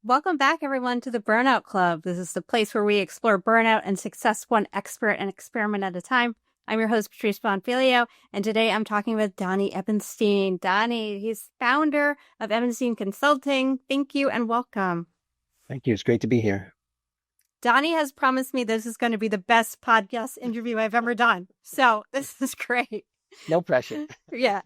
Welcome back, everyone, to the Burnout Club. This is the place where we explore burnout and success one expert and experiment at a time. I'm your host, Patrice Bonfilio, and today I'm talking with Donny Ebenstein. Donny, he's founder of Ebenstein Consulting. Thank you and welcome. Thank you. It's great to be here. Donny has promised me this is going to be the best podcast interview I've ever done. So this is great. No pressure. Yeah.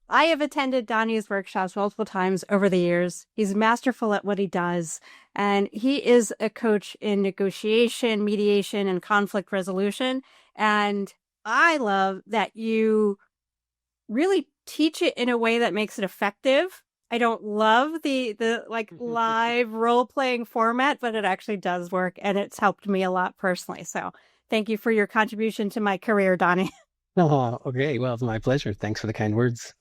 I have attended Donny's workshops multiple times over the years. He's masterful at what he does, and he is a coach in negotiation, mediation, and conflict resolution. And I love that you really teach it in a way that makes it effective. I don't love the live role-playing format, but it actually does work, and it's helped me a lot personally. So thank you for your contribution to my career, Donny. Oh, okay. Well, it's my pleasure. Thanks for the kind words.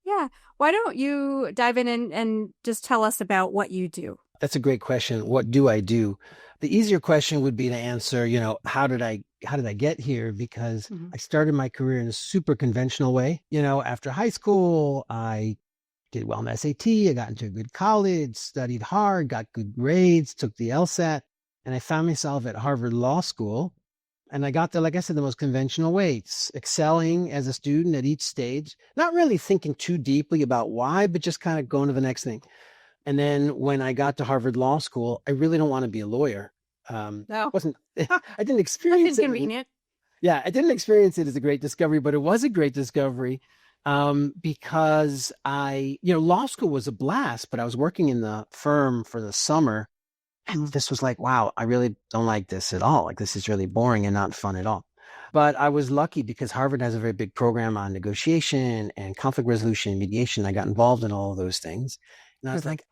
Yeah. Why don't you dive in and just tell us about what you do? That's a great question. What do I do? The easier question would be to answer, how did I get here? Because I started my career in a super conventional way. After high school, I did well in the SAT. I got into a good college, studied hard, got good grades, took the LSAT, and I found myself at Harvard Law School. And I got there, like I said, the most conventional ways, excelling as a student at each stage, not really thinking too deeply about why, but just kind of going to the next thing. And then when I got to Harvard Law School, I really don't want to be a lawyer. No. I didn't experience That's inconvenient. Yeah, I didn't experience it as a great discovery, but it was a great discovery because law school was a blast, but I was working in the firm for the summer. And this was like, wow, I really don't like this at all. Like, this is really boring and not fun at all. But I was lucky because Harvard has a very big program on negotiation and conflict resolution and mediation. I got involved in all of those things. And I was like,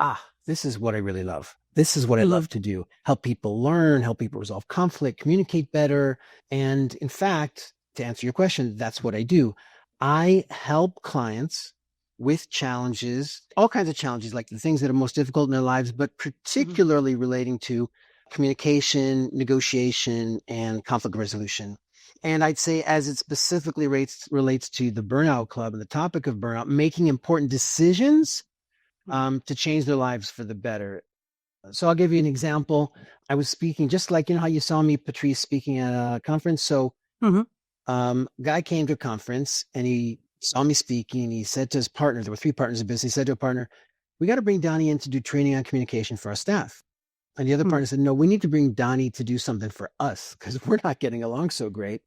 this is what I really love. This is what I love to do. Help people learn, help people resolve conflict, communicate better. And in fact, to answer your question, that's what I do. I help clients with challenges, all kinds of challenges, like the things that are most difficult in their lives, but particularly relating to communication, negotiation, and conflict resolution. And I'd say as it specifically relates to the Burnout Club and the topic of burnout, making important decisions to change their lives for the better. So I'll give you an example. I was speaking, just like, how you saw me, Patrice, speaking at a conference. So guy came to a conference and he saw me speaking, and he said to his partner, there were 3 partners in business, he said to a partner, we got to bring Donnie in to do training on communication for our staff. And the other partner said, no, we need to bring Donnie to do something for us because we're not getting along so great.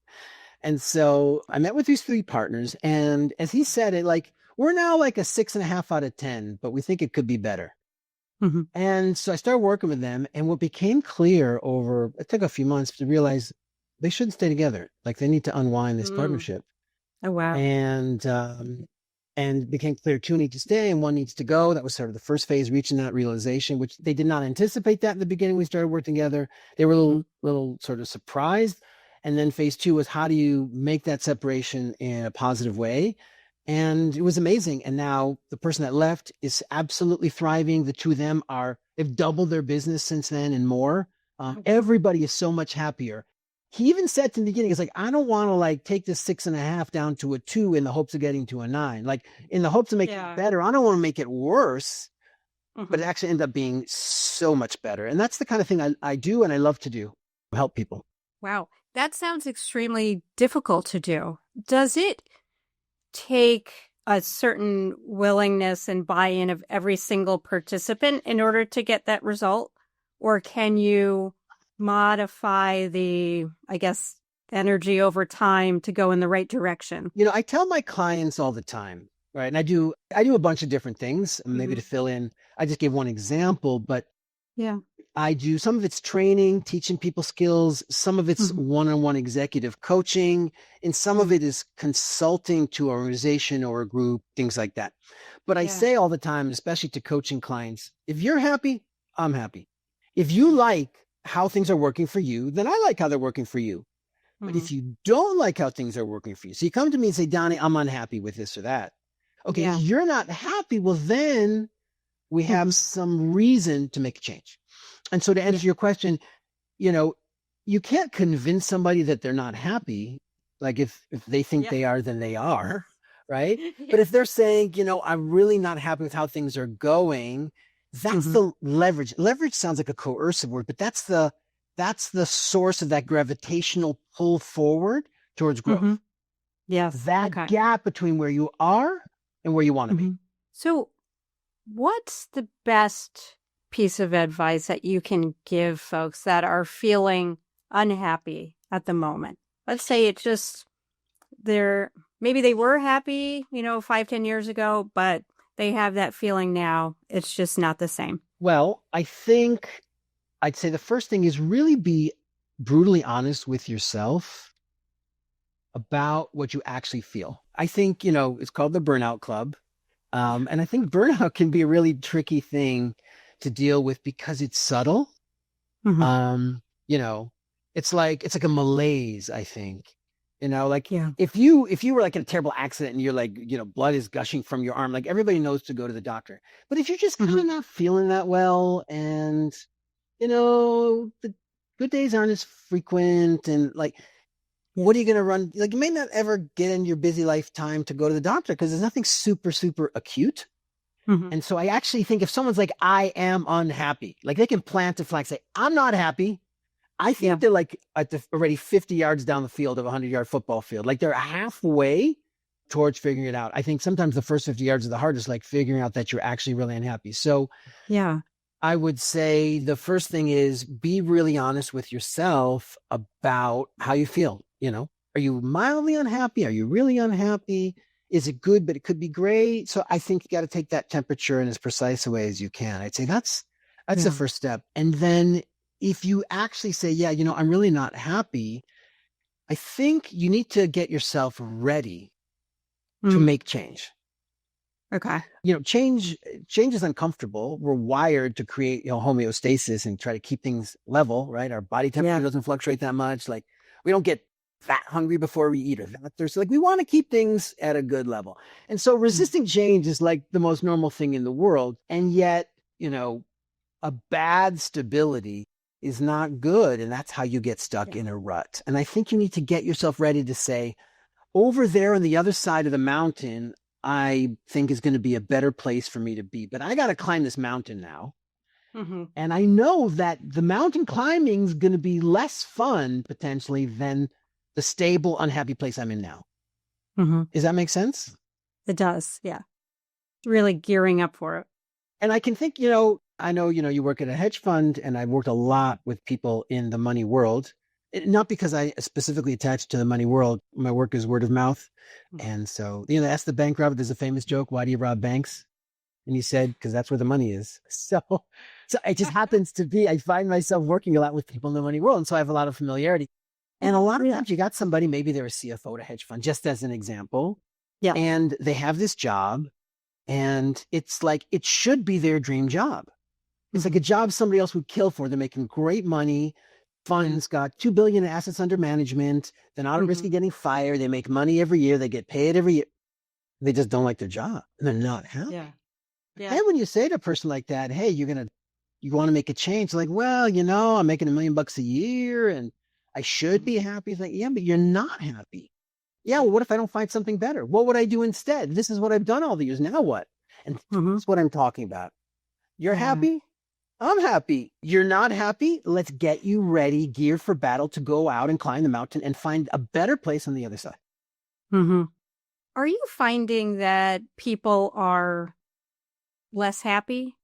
And so I met with these 3 partners, and as he said it, like, we're now like a 6.5 out of 10, but we think it could be better. And so I started working with them, and what became clear it took a few months to realize they shouldn't stay together. Like, they need to unwind this partnership. Oh, wow. And it became clear 2 need to stay and 1 needs to go. That was sort of the first phase, reaching that realization, which they did not anticipate that in the beginning. We started working together. They were a little sort of surprised. And then phase 2 was, how do you make that separation in a positive way? And it was amazing. And now the person that left is absolutely thriving. The 2 of them they've doubled their business since then and more. Everybody is so much happier. He even said in the beginning, it's like, I don't want to take this 6.5 down to a 2 in the hopes of getting to a 9, like in the hopes of making it better. I don't want to make it worse, but it actually ended up being so much better. And that's the kind of thing I do and I love to do, help people. Wow. That sounds extremely difficult to do. Does it take a certain willingness and buy-in of every single participant in order to get that result? Or can you modify the, energy over time to go in the right direction? I tell my clients all the time, right? And I do a bunch of different things, maybe to fill in. I just gave one example, but I do some of it's training, teaching people skills. Some of it's one-on-one executive coaching, and some of it is consulting to an organization or a group, things like that. But I say all the time, especially to coaching clients, if you're happy, I'm happy. If you like how things are working for you, then I like how they're working for you. But if you don't like how things are working for you, so you come to me and say, Donnie, I'm unhappy with this or that. Okay, you're not happy. Well, then we have some reason to make a change. And so to answer your question, you can't convince somebody that they're not happy. Like if they think they are, then they are, right? But if they're saying, I'm really not happy with how things are going, That's Hmm. the leverage. Leverage sounds like a coercive word, but that's the source of that gravitational pull forward towards Hmm. growth. Yes. That Okay. gap between where you are and where you want to be. Hmm. So, what's the best piece of advice that you can give folks that are feeling unhappy at the moment? Let's say it's just they're maybe they were happy, 5, 10 years ago, but they have that feeling now. It's just not the same. Well, I think I'd say the first thing is really be brutally honest with yourself about what you actually feel. I think, it's called the Burnout Club. And I think burnout can be a really tricky thing to deal with because it's subtle. Hmm. Um, you know, it's like a malaise, I think. Like Yeah. if you were like in a terrible accident and you're like, blood is gushing from your arm, like everybody knows to go to the doctor. But if you're just kind Hmm. of not feeling that well and the good days aren't as frequent and like what are you Yes. going to run? Like you may not ever get in your busy lifetime to go to the doctor because there's nothing super, super acute. Hmm. And so I actually think if someone's like, I am unhappy, like they can plant a flag, say, I'm not happy. I Yeah. think they're like at already 50 yards down the field of a 100-yard football field. Like they're halfway towards figuring it out. I think sometimes the first 50 yards are the hardest, like figuring out that you're actually really unhappy. So Yeah. I would say the first thing is be really honest with yourself about how you feel. Are you mildly unhappy? Are you really unhappy? Is it good, but it could be great? So I think you got to take that temperature in as precise a way as you can. I'd say that's the Yeah. first step. And then if you actually say, yeah, I'm really not happy, I think you need to get yourself ready to Mm. make change. Okay. Change is uncomfortable. We're wired to create, homeostasis and try to keep things level, right? Our body temperature Yeah. doesn't fluctuate that much. Like we don't get fat hungry before we eat or that thirsty. Like we want to keep things at a good level. And so Mm. resisting change is like the most normal thing in the world. And yet, a bad stability is not good. And that's how you get stuck Yeah. in a rut. And I think you need to get yourself ready to say, over there on the other side of the mountain, I think is going to be a better place for me to be. But I got to climb this mountain now. Hmm. And I know that the mountain climbing is going to be less fun potentially than the stable, unhappy place I'm in now. Hmm. Does that make sense? It does. Yeah. Really gearing up for it. And I can think, I know, you work at a hedge fund and I've worked a lot with people in the money world. Not because I specifically attached to the money world. My work is word of mouth. And so, they asked the bank robber, there's a famous joke, why do you rob banks? And he said, because that's where the money is. So it just happens to be, I find myself working a lot with people in the money world. And so I have a lot of familiarity. And a lot of Yeah. times you got somebody, maybe they're a CFO at a hedge fund, just as an example, Yeah. and they have this job and it's like, it should be their dream job. It's like a job somebody else would kill for. They're making great money. Funds got 2 billion in assets under management. They're not at risk Hmm. of getting fired. They make money every year. They get paid every year. They just don't like their job and they're not Yeah. happy. Yeah. And when you say to a person like that, hey, you want to make a change, like, well, I'm making $1 million a year and I should be happy. It's like, yeah, but you're not happy. Yeah, well, what if I don't find something better? What would I do instead? This is what I've done all the years. Now what? And Hmm. that's what I'm talking about. You're Yeah. happy? I'm happy. You're not happy? Let's get you ready, geared for battle to go out and climb the mountain and find a better place on the other side. Hmm. Are you finding that people are less happy,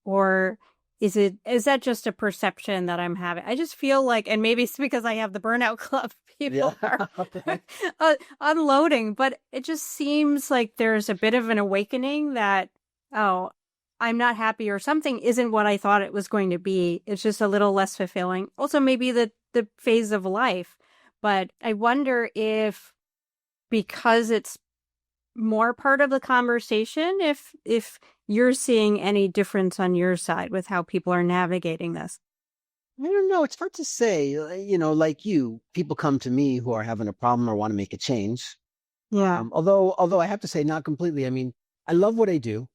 or is that just a perception that I'm having? I just feel like, and maybe it's because I have the Burnout Club, Yeah. people are unloading, but it just seems like there's a bit of an awakening that, oh, I'm not happy, or something isn't what I thought it was going to be. It's just a little less fulfilling. Also, maybe the phase of life, but I wonder if, because it's more part of the conversation, if you're seeing any difference on your side with how people are navigating this. I don't know. It's hard to say. Like you, people come to me who are having a problem or want to make a change. Yeah. Although I have to say, not completely. I mean, I love what I do.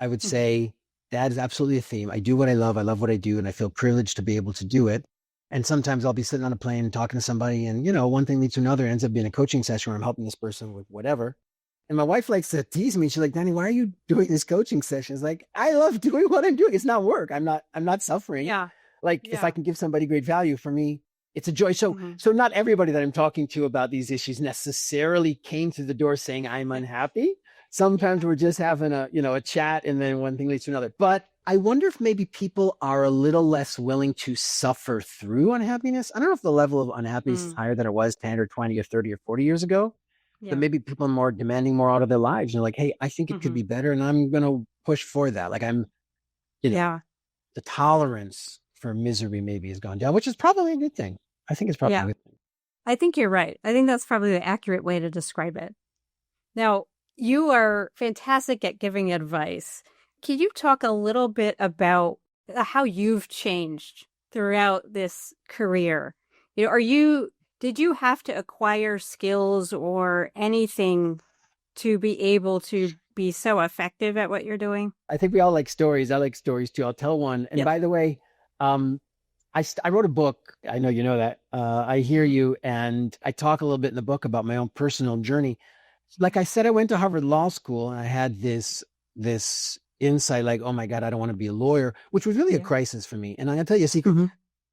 I would Mhm. say that is absolutely a theme. I do what I love. I love what I do, and I feel privileged to be able to do it. And sometimes I'll be sitting on a plane and talking to somebody, and one thing leads to another. Ends up being a coaching session where I'm helping this person with whatever. And my wife likes to tease me. She's like, Donnie, why are you doing this coaching session? It's like, I love doing what I'm doing. It's not work. I'm not suffering. Yeah. Like if I Yeah. can give somebody great value, for me, it's a joy. So, Hmm. so not everybody that I'm talking to about these issues necessarily came through the door saying I'm Yeah. unhappy. Sometimes we're just having a chat and then one thing leads to another. But I wonder if maybe people are a little less willing to suffer through unhappiness. I don't know if the level of unhappiness is Mm. higher than it was 10 or 20 or 30 or 40 years ago, but Yeah. maybe people are more demanding more out of their lives. Like, hey, I think it could Hmm. be better and I'm going to push for that. Like you know, Yeah. the tolerance for misery maybe has gone down, which is probably a good thing. I think it's probably a Yeah. good thing. I think you're right. I think that's probably the accurate way to describe it. Now, you are fantastic at giving advice. Can you talk a little bit about how you've changed throughout this career? Did you have to acquire skills or anything to be able to be so effective at what you're doing? I think we all like stories. I like stories too. I'll tell one. And Yep. by the way, um, I wrote a book. I know you know that. I hear Mhm. you. And I talk a little bit in the book about my own personal journey. Like I said, I went to Harvard Law School and I had this insight like, oh my God, I don't want to be a lawyer, which was really a Yeah. crisis for me. And I'm gonna tell you a secret. Hmm.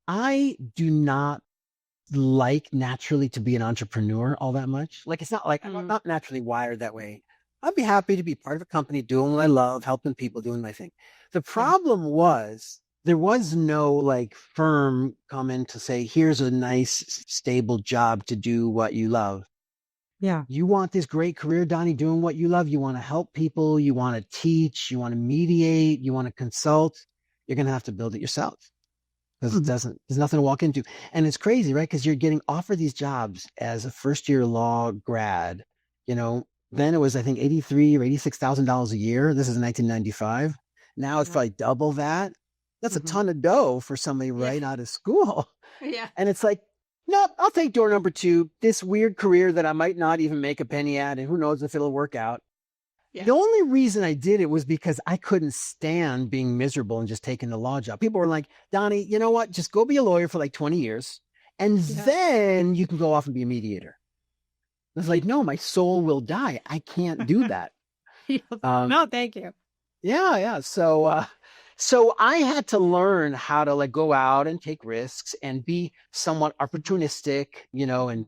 I do not like naturally to be an entrepreneur all that much. Like it's not like I'm Mm. not naturally wired that way. I'd be happy to be part of a company doing what I love, helping people, doing my thing. The Yeah. problem was there was no like firm come in to say, here's a nice stable job to do what you love. Yeah. You want this great career, Donnie, doing what you love. You want to help people. You want to teach. You want to mediate. You want to consult. You're going to have to build it yourself because Mhm. there's nothing to walk into. And it's crazy, right? Because you're getting offered these jobs as a first year law grad. Then it was, I think, 83 or $86,000 a year. This is 1995. Now it's Yeah. probably double that. That's a Hmm. ton of dough for somebody Yeah. right out of school. Yeah. And it's like, no, I'll take door number two, this weird career that I might not even make a penny at, and who knows if it'll work out. Yeah. The only reason I did it was because I couldn't stand being miserable and just taking the law job. People were like, Donnie, you know what? Just go be a lawyer for like 20 years and Yeah. then you can go off and be a mediator. I was like, no, my soul will die. I can't do that. Um, No, thank you. yeah. So I had to learn how to like go out and take risks and be somewhat opportunistic, and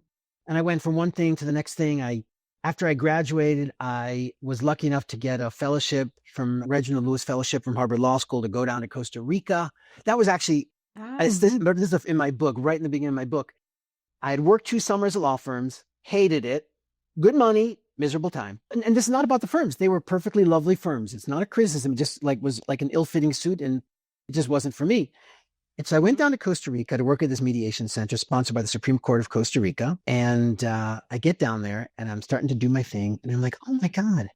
I went from one thing to the next thing. After I graduated, I was lucky enough to get a fellowship from Reginald Lewis Fellowship from Harvard Law School to go down to Costa Rica. That was actually, Oh. this is in my book, right in the beginning of my book. I had worked 2 summers at law firms, hated it, good money, miserable time. And this is not about the firms. They were perfectly lovely firms. It's not a criticism. It just like was like an ill-fitting suit and it just wasn't for me. And so I went down to Costa Rica to work at this mediation center sponsored by the Supreme Court of Costa Rica. And I get down there and I'm starting to do my thing. And I'm like, oh my God,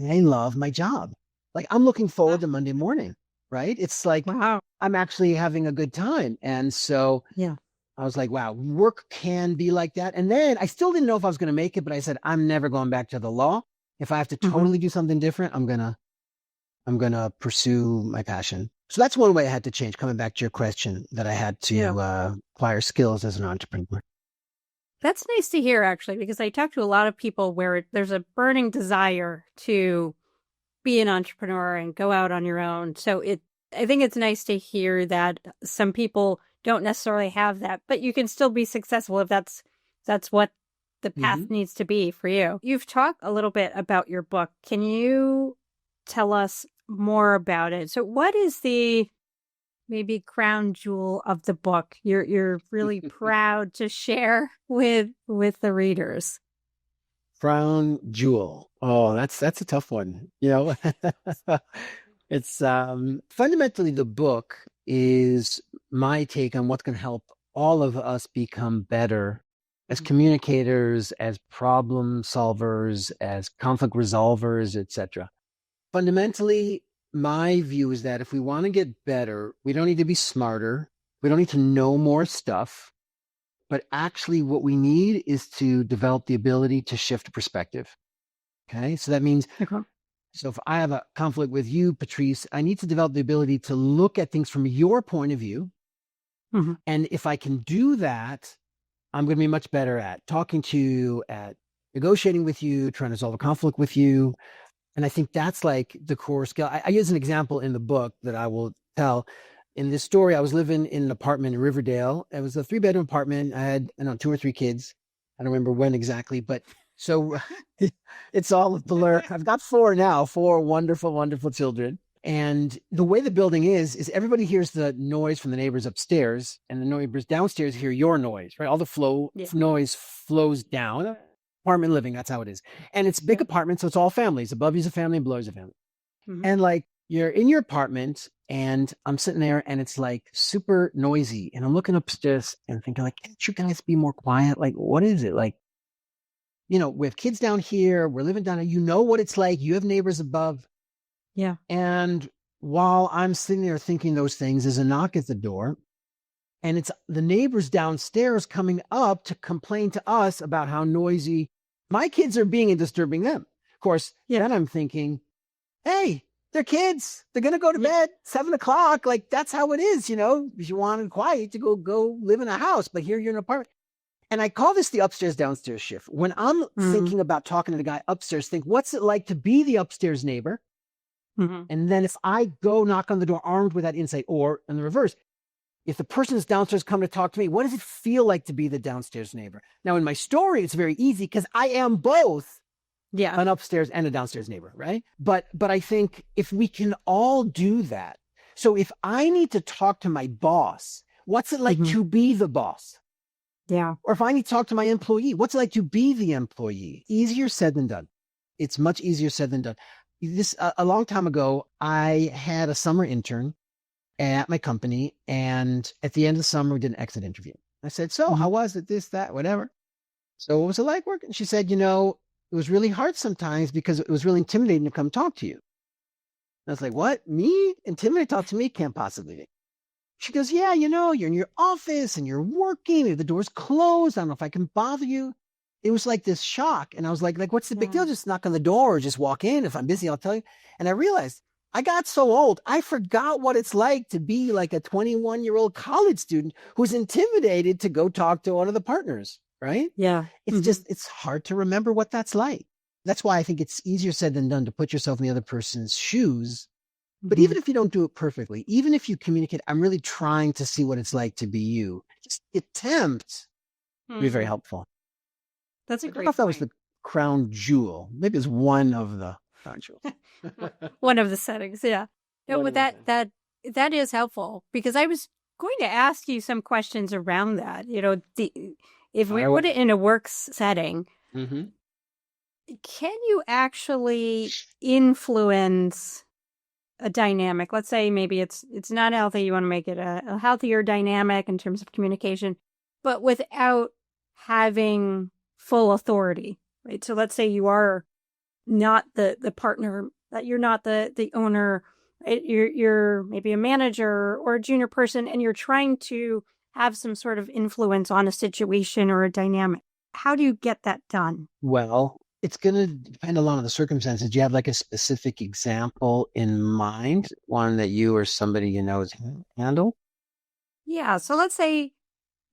I love my job. Like I'm looking forward Ah, to Monday morning, right? It's like wow. I'm actually having a good time. And so Yeah. I was like, wow, work can be like that. And then I still didn't know if I was going to make it, but I said, I'm never going back to the law. If I have to Hmm. totally do something different, I'm gonna pursue my passion. So that's one way I had to change. Coming back to your question, that I had Yeah. to acquire skills as an entrepreneur. That's nice to hear, actually, because I talk to a lot of people where there's a burning desire to be an entrepreneur and go out on your own. I think it's nice to hear that some people don't necessarily have that, but you can still be successful if that's what the path Mm-hmm. needs to be for you. You've talked a little bit about your book. Can you tell us more about it? So what is the maybe crown jewel of the book you're really proud to share with the readers? Crown jewel. Oh, that's a tough one. It's fundamentally the book is my take on what's going to help all of us become better as Mhm. communicators, as problem solvers, as conflict resolvers, etc. Fundamentally, my view is that if we want to get better, we don't need to be smarter. We don't need to know more stuff. But actually, what we need is to develop the ability to shift perspective. Okay. So that means, Okay. so if I have a conflict with you, Patrice, I need to develop the ability to look at things from your point of view. Mhm. And if I can do that, I'm going to be much better at talking to you, at negotiating with you, trying to solve a conflict with you. And I think that's like the core skill. I use an example in the book that I will tell. In this story, I was living in an apartment in Riverdale. It was a 3-bedroom apartment. I had, I don't know, 2 or 3 kids. I don't remember when exactly, but so it's all a blur. I've got 4 now, 4 wonderful, wonderful children. And the way the building is everybody hears the noise from the neighbors upstairs, and the neighbors downstairs hear your noise, right? All the noise flows down. Apartment living, that's how it is. And it's a big apartment, so it's all families. Above you's a family, below you's a family. Mm-hmm. And like you're in your apartment, and I'm sitting there, and it's like super noisy. And I'm looking upstairs and thinking, like, can't you guys be more quiet? Like, what is it? Like, we have kids down here. We're living down here. You know what it's like. You have neighbors above. Yeah. And while I'm sitting there thinking those things, there's a knock at the door. And it's the neighbors downstairs coming up to complain to us about how noisy my kids are being and disturbing them. Of course, then I'm thinking, hey, they're kids. They're going to go to bed 7:00. Like, that's how it is, if you want quiet to go live in a house. But here you're in an apartment. And I call this the upstairs downstairs shift. When I'm thinking about talking to the guy upstairs, think, what's it like to be the upstairs neighbor? Mm-hmm. And then if I go knock on the door armed with that insight, or in the reverse, if the person is downstairs come to talk to me, what does it feel like to be the downstairs neighbor? Now, in my story, it's very easy because I am both an upstairs and a downstairs neighbor, right? But I think if we can all do that. So if I need to talk to my boss, what's it like to be the boss? Yeah. Or if I need to talk to my employee, what's it like to be the employee? Easier said than done. It's much easier said than done. A long time ago, I had a summer intern at my company. And at the end of the summer, we did an exit interview. I said, so how was it? This, that, whatever. So what was it like working? She said, it was really hard sometimes because it was really intimidating to come talk to you. And I was like, what? Me? Intimidating to talk to me? Can't possibly be. She goes, yeah, you're in your office and you're working. Maybe the door's closed. I don't know if I can bother you. It was like this shock. And I was like, what's the big deal? Just knock on the door or just walk in. If I'm busy, I'll tell you. And I realized I got so old, I forgot what it's like to be like a 21-year-old college student who's intimidated to go talk to one of the partners, right? Yeah. It's just, it's hard to remember what that's like. That's why I think it's easier said than done to put yourself in the other person's shoes. But even if you don't do it perfectly, even if you communicate, I'm really trying to see what it's like to be you. Just attempt to be very helpful. That's a I great don't know if that was the crown jewel. Maybe it's one of the crown jewels. One of the settings, yeah. No, but that is helpful because I was going to ask you some questions around that. If we put it in a work setting, can you actually influence a dynamic? Let's say maybe it's not healthy. You want to make it a healthier dynamic in terms of communication, but without having full authority, right? So let's say you are not the partner, that you're not the owner, right? You're maybe a manager or a junior person, and you're trying to have some sort of influence on a situation or a dynamic. How do you get that done? Well, it's going to depend a lot on the circumstances. Do you have like a specific example in mind, one that you or somebody has handled? Yeah. So let's say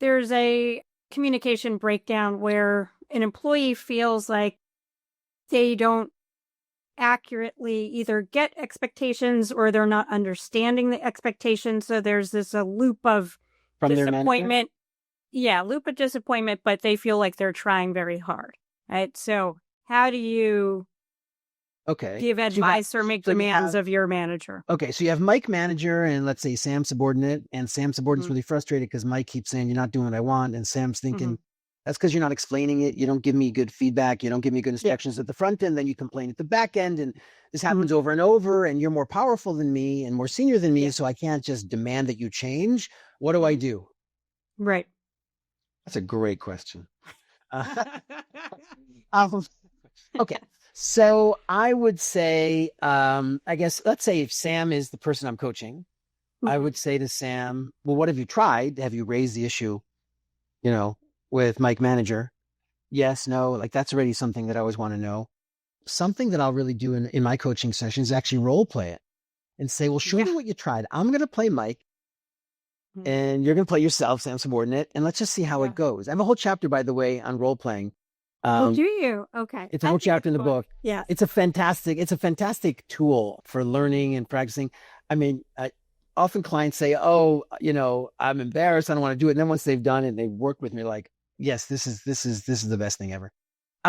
there's a communication breakdown where an employee feels like they don't accurately either get expectations or they're not understanding the expectations. So there's a loop of disappointment. Yeah, loop of disappointment, but they feel like they're trying very hard, right? So how do you give advice or make demands of your manager? Okay, so you have Mike manager and let's say Sam subordinate, and Sam subordinate's really frustrated because Mike keeps saying, you're not doing what I want. And Sam's thinking, that's because you're not explaining it. You don't give me good feedback. You don't give me good instructions at the front end. Then you complain at the back end. And this happens over and over. And you're more powerful than me and more senior than me. So I can't just demand that you change. What do I do? Right. That's a great question. Okay. So I would say, I guess, let's say if Sam is the person I'm coaching, I would say to Sam, well, what have you tried? Have you raised the issue, with Mike manager? Yes, no, like that's already something that I always want to know. Something that I'll really do in my coaching session is actually role play it and say, well, show me what you tried. I'm going to play Mike and you're going to play yourself, Sam subordinate, and let's just see how it goes. I have a whole chapter, by the way, on role playing. Oh, do you? Okay. It's a whole chapter in the book. Yeah. It's a fantastic tool for learning and practicing. I mean, often clients say, "Oh, I'm embarrassed. I don't want to do it." And then once they've done it, and they've worked with me, like, "Yes, this is the best thing ever."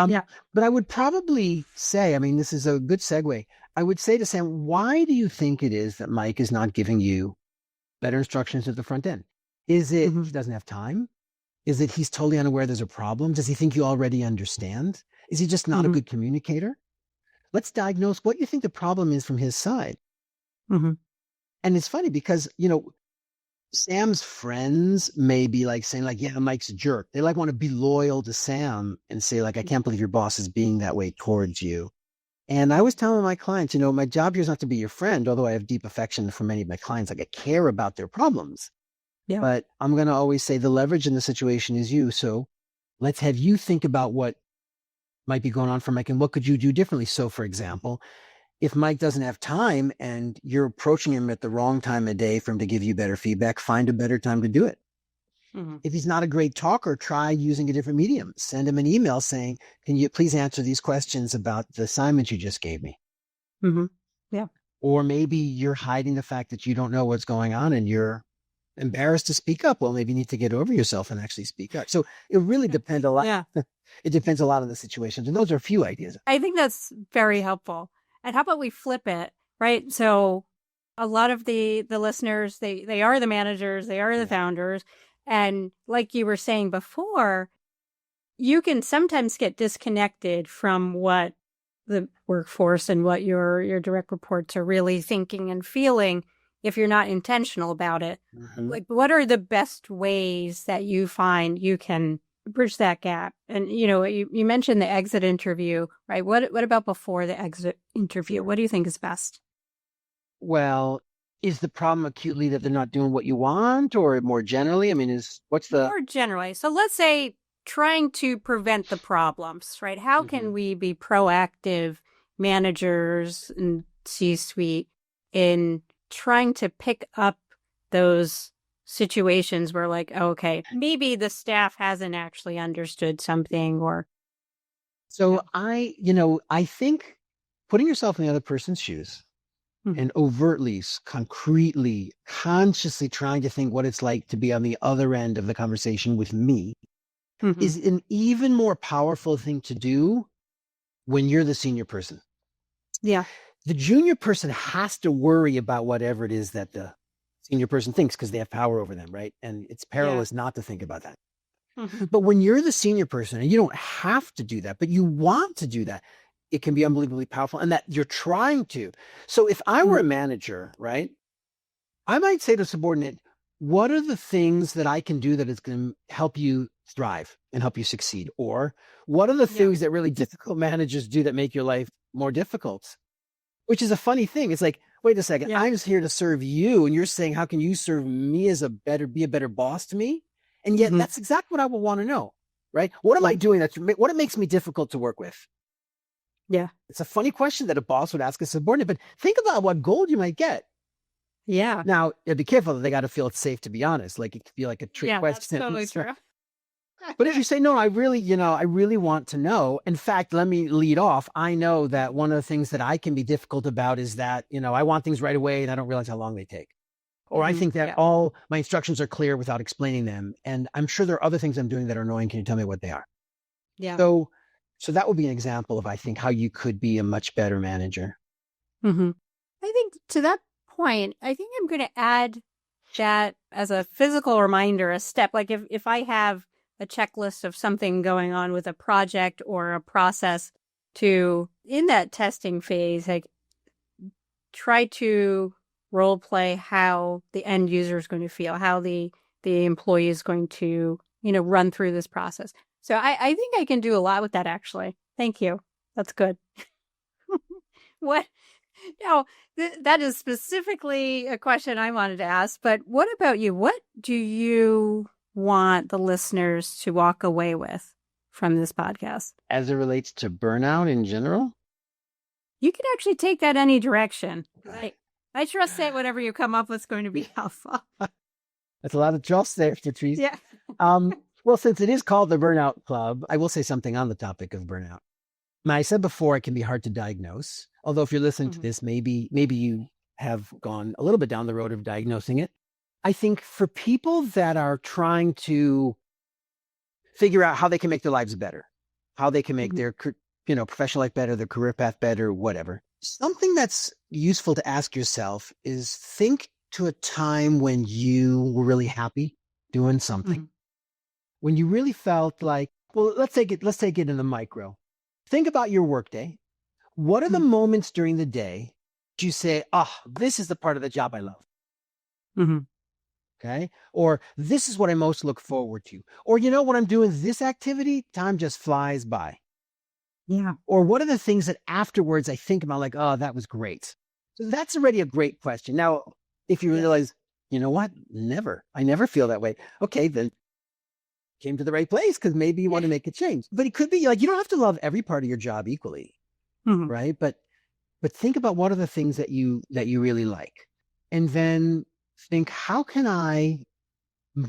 Yeah. But I would probably say, I mean, this is a good segue. I would say to Sam, why do you think it is that Mike is not giving you better instructions at the front end? Is it he doesn't have time? Is it he's totally unaware there's a problem? Does he think you already understand? Is he just not a good communicator? Let's diagnose what you think the problem is from his side. And it's funny because, Sam's friends may be like saying like, yeah, Mike's a jerk. They like want to be loyal to Sam and say like, I can't believe your boss is being that way towards you. And I was telling my clients, my job here is not to be your friend, although I have deep affection for many of my clients. Like I care about their problems. Yeah. But I'm going to always say the leverage in the situation is you. So let's have you think about what might be going on for Mike and what could you do differently. So for example, if Mike doesn't have time and you're approaching him at the wrong time of day for him to give you better feedback, find a better time to do it. If he's not a great talker, try using a different medium. Send him an email saying, can you please answer these questions about the assignment you just gave me? Yeah. Or maybe you're hiding the fact that you don't know what's going on and you're embarrassed to speak up. Well, maybe you need to get over yourself and actually speak up. So it really depends a lot. Yeah. It depends a lot on the situations. And those are a few ideas. I think that's very helpful. And how about we flip it, right? So a lot of the listeners, they are the managers, they are the founders. And like you were saying before, you can sometimes get disconnected from what the workforce and what your direct reports are really thinking and feeling if you're not intentional about it. Like, what are the best ways that you find you can bridge that gap? And, you mentioned the exit interview, right? What about before the exit interview? What do you think is best? Well, is the problem acutely that they're not doing what you want, or more generally? I mean, more generally? So let's say trying to prevent the problems, right? How can we be proactive managers and C-suite in trying to pick up those situations where like, okay, maybe the staff hasn't actually understood something or. So I think putting yourself in the other person's shoes and overtly, concretely, consciously trying to think what it's like to be on the other end of the conversation with me is an even more powerful thing to do when you're the senior person. Yeah. The junior person has to worry about whatever it is that the senior person thinks because they have power over them, right? And it's perilous not to think about that. But when you're the senior person and you don't have to do that, but you want to do that, it can be unbelievably powerful and that you're trying to. So if I were a manager, right, I might say to a subordinate, what are the things that I can do that is going to help you thrive and help you succeed? Or what are the things that really difficult managers do that make your life more difficult? Which is a funny thing. It's like, wait a second, I'm just here to serve you. And you're saying, how can you serve me be a better boss to me? And yet that's exactly what I would want to know, right? What am I doing what it makes me difficult to work with? Yeah. It's a funny question that a boss would ask a subordinate, but think about what gold you might get. Yeah. Now, be careful that they got to feel it's safe to be honest. Like it could be like a trick question. That's totally true. But if you say, no, I really want to know. In fact, let me lead off. I know that one of the things that I can be difficult about is that, I want things right away and I don't realize how long they take. Or I think that all my instructions are clear without explaining them. And I'm sure there are other things I'm doing that are annoying. Can you tell me what they are? Yeah. So that would be an example of, I think, how you could be a much better manager. I think to that point, I think I'm going to add that as a physical reminder, a step. Like if I have a checklist of something going on with a project or a process to, in that testing phase, like try to role play how the end user is going to feel, how the employee is going to, run through this process. So I think I can do a lot with that, actually. Thank you. That's good. What? Now, that is specifically a question I wanted to ask, but what about you? What do you want the listeners to walk away with from this podcast? As it relates to burnout in general? You can actually take that any direction. I trust that whatever you come up with is going to be helpful. That's a lot of trust there, Patrice. Yeah. Well, since it is called the Burnout Club, I will say something on the topic of burnout. Now, I said before it can be hard to diagnose. Although if you're listening to Mhm. this, maybe you have gone a little bit down the road of diagnosing it. I think for people that are trying to figure out how they can make their lives better, how they can make Mhm. their professional life better, their career path better, whatever. Something that's useful to ask yourself is think to a time when you were really happy doing something, Mhm. when you really felt like, well, let's take it in the micro. Think about your workday. What are the Mhm. moments during the day do you say, oh, this is the part of the job I love? Mhm. Okay. Or this is what I most look forward to. Or, when I'm doing this activity, time just flies by. Yeah. Or what are the things that afterwards I think about, like, oh, that was great. So that's already a great question. Now, if you Yes. realize, you know what? I never feel that way. Okay, then came to the right place because maybe you Yeah. want to make a change. But it could be like, you don't have to love every part of your job equally, Mhm. right? But think about what are the things that you really like. And then think, how can I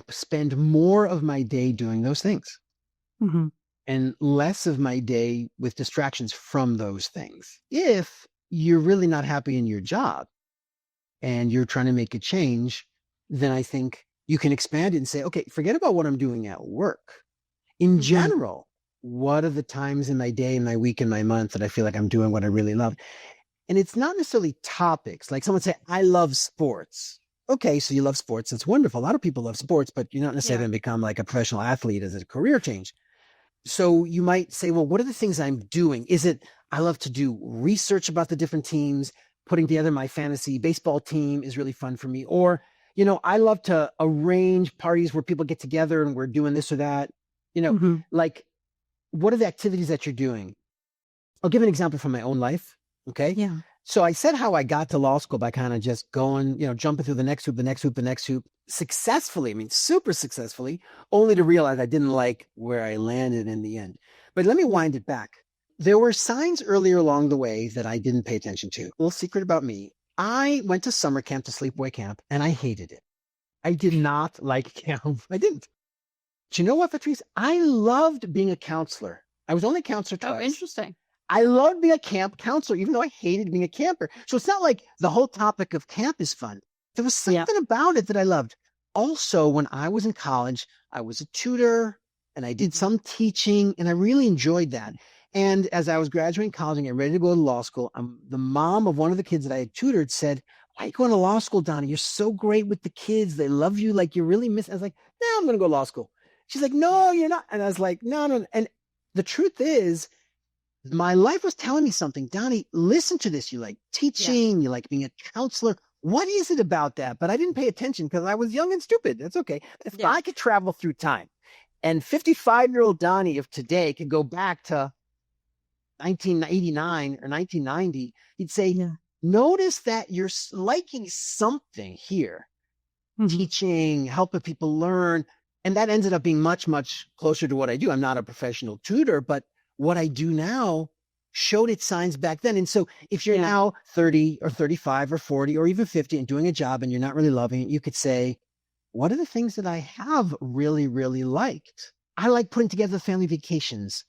spend more of my day doing those things Mhm. and less of my day with distractions from those things? If you're really not happy in your job and you're trying to make a change, then I think you can expand it and say, okay, forget about what I'm doing at work. In Mhm. general, what are the times in my day, in my week, in my month that I feel like I'm doing what I really love? And it's not necessarily topics. Like someone say, I love sports. Okay, so you love sports. That's wonderful. A lot of people love sports, but you're not necessarily Yeah. going to become like a professional athlete as a career change. So you might say, well, what are the things I'm doing? Is it I love to do research about the different teams, putting together my fantasy baseball team is really fun for me. Or, I love to arrange parties where people get together and we're doing this or that. You know, Mhm. like what are the activities that you're doing? I'll give an example from my own life. Okay. Yeah. So I said how I got to law school by kind of just going, jumping through the next hoop, the next hoop, the next hoop successfully. I mean, super successfully, only to Mhm. realize I didn't like where I landed in the end. But let me Yeah. wind it back. There were signs earlier along the way that I didn't pay attention to. A little secret about me. I went to summer camp to sleepaway camp and I hated it. I did not like camp. I didn't. Do you know what, Patrice? I loved being a counselor. I was only a counselor Oh, twice. interesting. I loved being a camp counselor, even though I hated being a camper. So it's not like the whole topic of camp is fun. There was Yeah. something about it that I loved. Also, when I was in college, I was a tutor and I did Mhm. some teaching and I really enjoyed that. And as I was graduating college and getting ready to go to law school, the mom of one of the kids that I had tutored said, why are you going to law school, Donnie? You're so great with the kids. They love you. Like you're really I was like, no, I'm going to go to law school. She's like, no, you're not. And I was like, no, no. And the truth is, my life was telling me something. Donnie, listen to this. You like Yeah. teaching, you like being a counselor. What is it about that? But I didn't pay attention because I was young and stupid. That's okay. If Yeah. I could travel through time and 55-year-old Donnie of today could go back to 1989 or 1990, he'd say, Yeah. notice that you're liking something here, Mhm. teaching, helping people learn. And that ended up being much, much closer to what I do. I'm not a professional tutor, but what I do now showed its signs back then. And so if you're Yeah. now 30 or 35 or 40 or even 50 and doing a job and you're not really loving it, you could say, what are the things that I have really, really liked? I like putting together family vacations.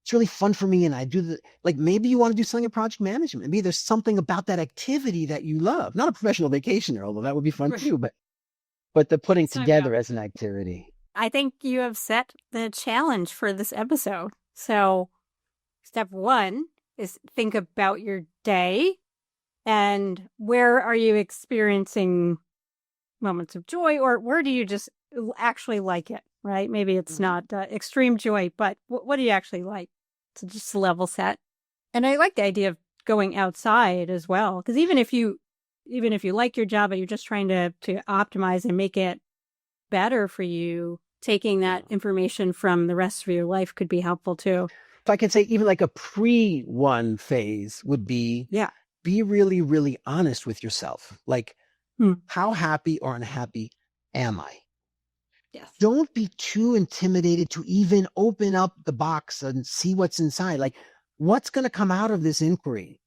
It's really fun for me. And I do like maybe you want to do something in project management. Maybe there's something about that activity that you love. Not a professional vacationer, although that would be fun Right. too, but the putting So yeah, together as an activity. I think you have set the challenge for this episode. So step one is think about your day and where are you experiencing moments of joy or where do you just actually like it, right? Maybe it's Mhm. not extreme joy, but what do you actually like? To just level set. And I like the idea of going outside as well, because even if you like your job, but you're just trying to optimize and make it better for you, taking that Yeah. information from the rest of your life could be helpful too. If I can say even like a pre-one phase would Yeah. be really, really honest with yourself. Like, Hmm. how happy or unhappy am I? Yes. Don't be too intimidated to even open up the box and see what's inside. Like, what's going to come out of this inquiry?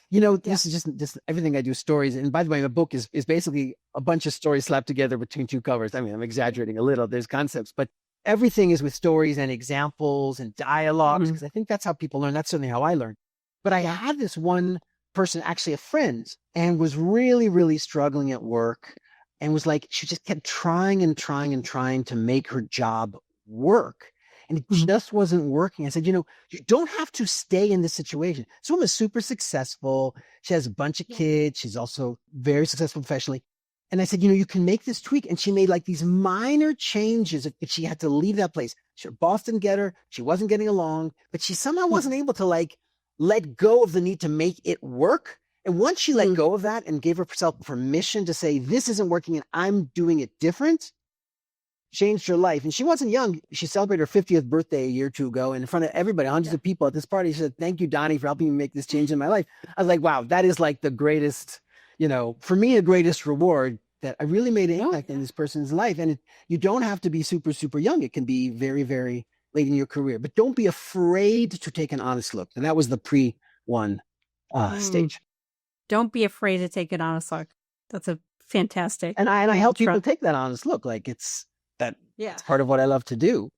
Yeah. This is just everything I do stories. And by the way, my book is basically a bunch of stories slapped together between two covers. I mean, I'm exaggerating a little. There's concepts, but everything is with stories and examples and dialogues, because I think that's how people learn. That's certainly how I learned. But I had this one person, actually a friend, and was really, really struggling at work, and was like, she just kept trying and trying and trying to make her job work. And it just wasn't working. I said, you don't have to stay in this situation. This woman's super successful. She has a bunch of kids. She's also very successful professionally. And I said, you can make this tweak. And she made like these minor changes if she had to leave that place. Her boss didn't get her. She wasn't getting along, but she somehow wasn't able to like let go of the need to make it work. And once she let go of that and gave herself permission to say, this isn't working and I'm doing it different, changed her life. And she wasn't young. She celebrated her 50th birthday a year or two ago, and in front of everybody, hundreds of people at this party. She said, thank you, Donnie, for helping me make this change in my life. I was like, wow, that is like the greatest, for me, the greatest reward, that I really made an impact in this person's life. And you don't have to be super, super young. It can be very, very late in your career, but don't be afraid to take an honest look. And that was the pre-one stage. Don't be afraid to take an honest look. That's a fantastic. And I help people take that honest look. Like it's part of what I love to do.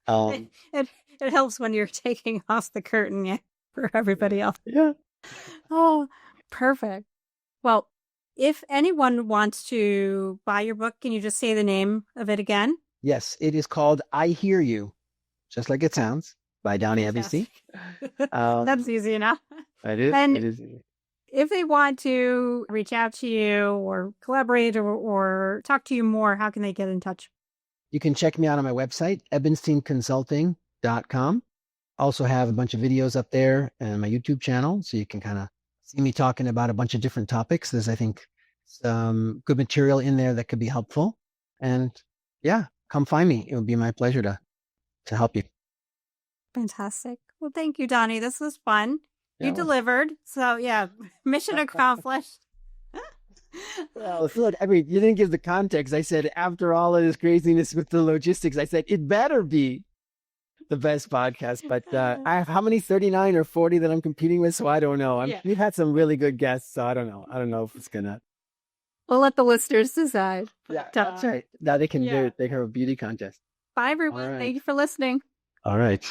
It helps when you're taking off the curtain for everybody else. Yeah. Oh, perfect. Well, if anyone wants to buy your book, can you just say the name of it again? Yes, it is called I Hear You, just like it sounds, by Donny Ebenstein. That's easy enough. It is. And it is easy. If they want to reach out to you or collaborate or talk to you more, how can they get in touch? You can check me out on my website, ebensteinconsulting.com. Also have a bunch of videos up there and my YouTube channel, so you can kind of see me talking about a bunch of different topics. There's, I think, some good material in there that could be helpful. And come find me. It would be my pleasure to help you. Fantastic. Well, thank you, Donnie. This was fun. You delivered. So, mission accomplished. Well, look, you didn't give the context. I said, after all of this craziness with the logistics, I said, it better be the best podcast. But I have how many, 39 or 40 that I'm competing with? So I don't know. We've had some really good guests. So I don't know. I don't know if it's going to. We'll let the listeners decide. Yeah, that's right. Now they can do it. They can have a beauty contest. Bye, everyone. Thank you for listening. All right.